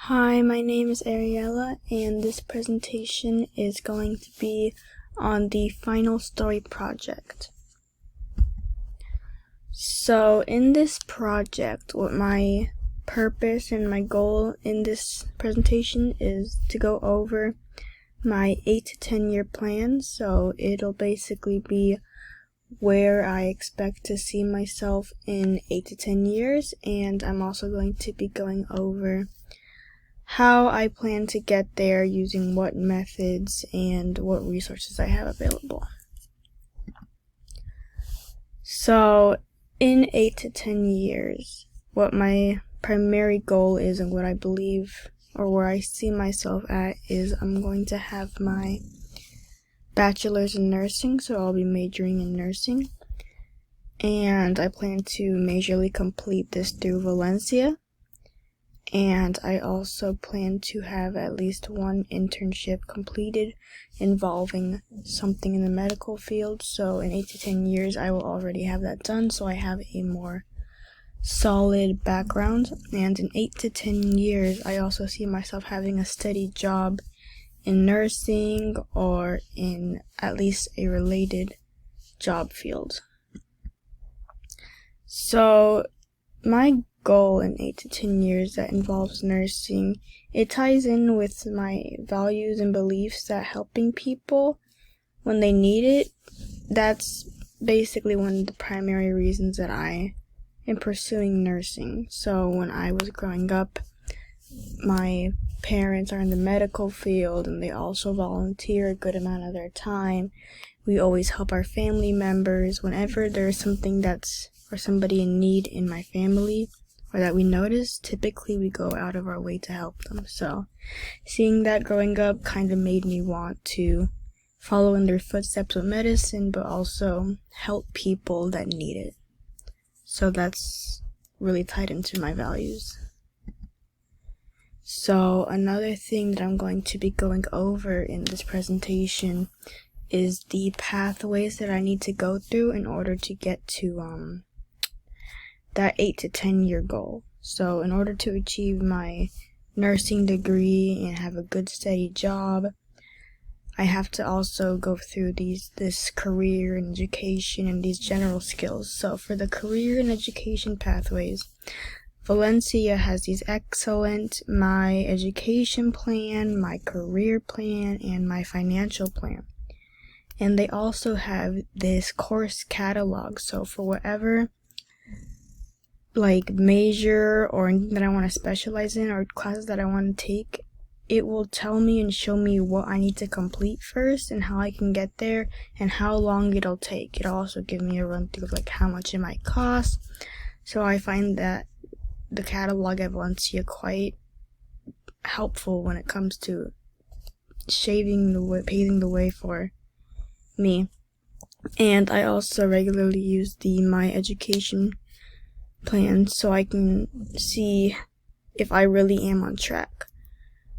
Hi, my name is Ariella, and this presentation is going to be on the final story project. So in this project, what my purpose and my goal in this presentation is to go over my 8 to 10 year plan. So it'll basically be where I expect to see myself in 8 to 10 years, and I'm also going to be going over how I plan to get there using what methods and what resources I have available. So in 8 to 10 years, what my primary goal is and what I believe or where I see myself at is I'm going to have my bachelor's in nursing, so I'll be majoring in nursing, and I plan to majorly complete this through Valencia. And I also plan to have at least one internship completed involving something in the medical field. So in 8 to 10 years, I will already have that done, so I have a more solid background. And in 8 to 10 years, I also see myself having a steady job in nursing or in at least a related job field. So my goal in 8 to 10 years that involves nursing, it ties in with my values and beliefs that helping people when they need it. That's basically one of the primary reasons that I am pursuing nursing. So when I was growing up, my parents are in the medical field and they also volunteer a good amount of their time. We always help our family members whenever there's something that's or somebody in need in my family or that we notice. Typically we go out of our way to help them. So seeing that growing up kind of made me want to follow in their footsteps with medicine, but also help people that need it. So that's really tied into my values. So another thing that I'm going to be going over in this presentation is the pathways that I need to go through in order to get to that 8 to 10 year goal. So in order to achieve my nursing degree and have a good steady job, I have to also go through this career and education and these general skills. So for the career and education pathways, Valencia has these excellent my education plan, my career plan, and my financial plan. And they also have this course catalog. So for whatever major or anything that I want to specialize in or classes that I want to take, it will tell me and show me what I need to complete first and how I can get there and how long it'll take. It'll also give me a run through of how much it might cost. So I find that the catalog at Valencia quite helpful when it comes to paving the way for me. And I also regularly use the My Education plan so I can see if I really am on track.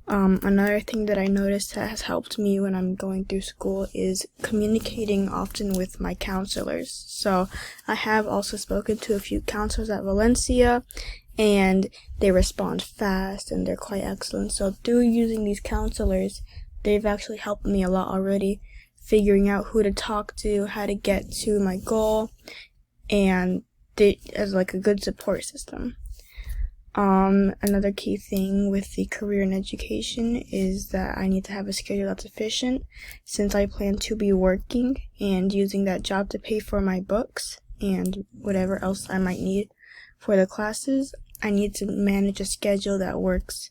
Another thing that I noticed that has helped me when I'm going through school is communicating often with my counselors. So I have also spoken to a few counselors at Valencia, and they respond fast and they're quite excellent. So through using these counselors, they've actually helped me a lot already, figuring out who to talk to, how to get to my goal, and as a good support system. Another key thing with the career and education is that I need to have a schedule that's efficient, since I plan to be working and using that job to pay for my books and whatever else I might need for the classes. I need to manage a schedule that works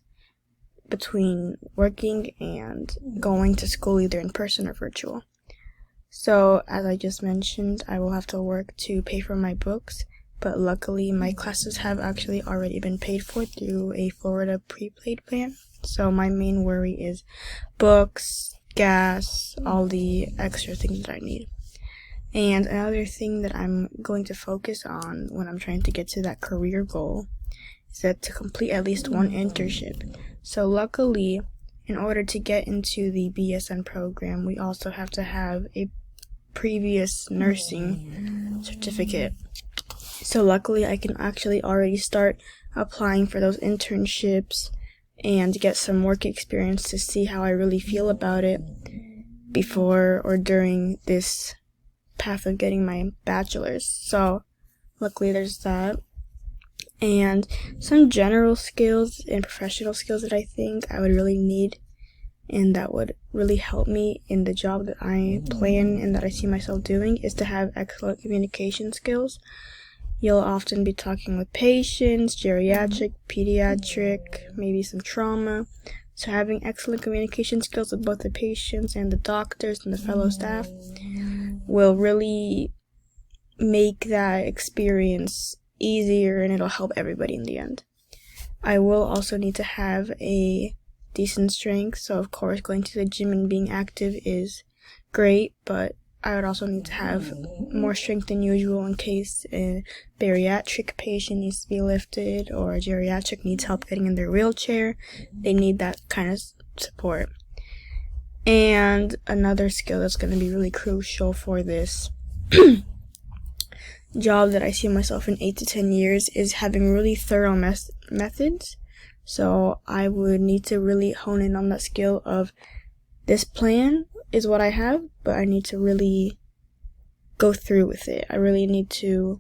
between working and going to school either in person or virtual. So as I just mentioned, I will have to work to pay for my books, but luckily my classes have actually already been paid for through a Florida prepaid plan. So my main worry is books, gas, all the extra things that I need. And another thing that I'm going to focus on when I'm trying to get to that career goal is that to complete at least one internship. So luckily, in order to get into the BSN program, we also have to have a previous nursing certificate. So luckily I can actually already start applying for those internships and get some work experience to see how I really feel about it before or during this path of getting my bachelor's. So luckily there's that. And some general skills and professional skills that I think I would really need and that would really help me in the job that I plan and that I see myself doing is to have excellent communication skills. You'll often be talking with patients, geriatric, pediatric, maybe some trauma. So having excellent communication skills with both the patients and the doctors and the fellow staff will really make that experience easier, and it'll help everybody in the end. I will also need to have a decent strength, so of course going to the gym and being active is great, but I would also need to have more strength than usual in case a bariatric patient needs to be lifted or a geriatric needs help getting in their wheelchair. They need that kind of support. And another skill that's going to be really crucial for this job that I see myself in 8 to 10 years is having really thorough methods. So I would need to really hone in on that skill of this plan is what I have, but I need to really go through with it. I really need to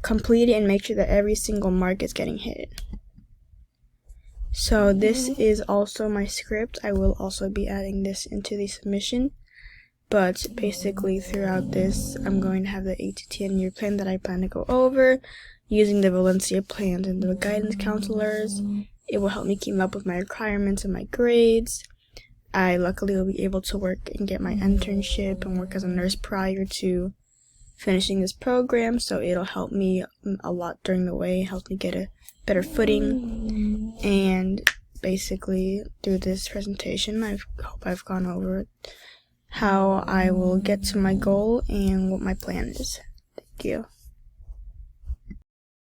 complete it and make sure that every single mark is getting hit. So this is also my script. I will also be adding this into the submission. But basically throughout this, I'm going to have the 8 to 10 year plan that I plan to go over using the Valencia plans and the guidance counselors. It will help me keep up with my requirements and my grades. I luckily will be able to work and get my internship and work as a nurse prior to finishing this program, so it'll help me a lot during the way, help me get a better footing. And basically through this presentation, I hope I've gone over how I will get to my goal and what my plan is. Thank you.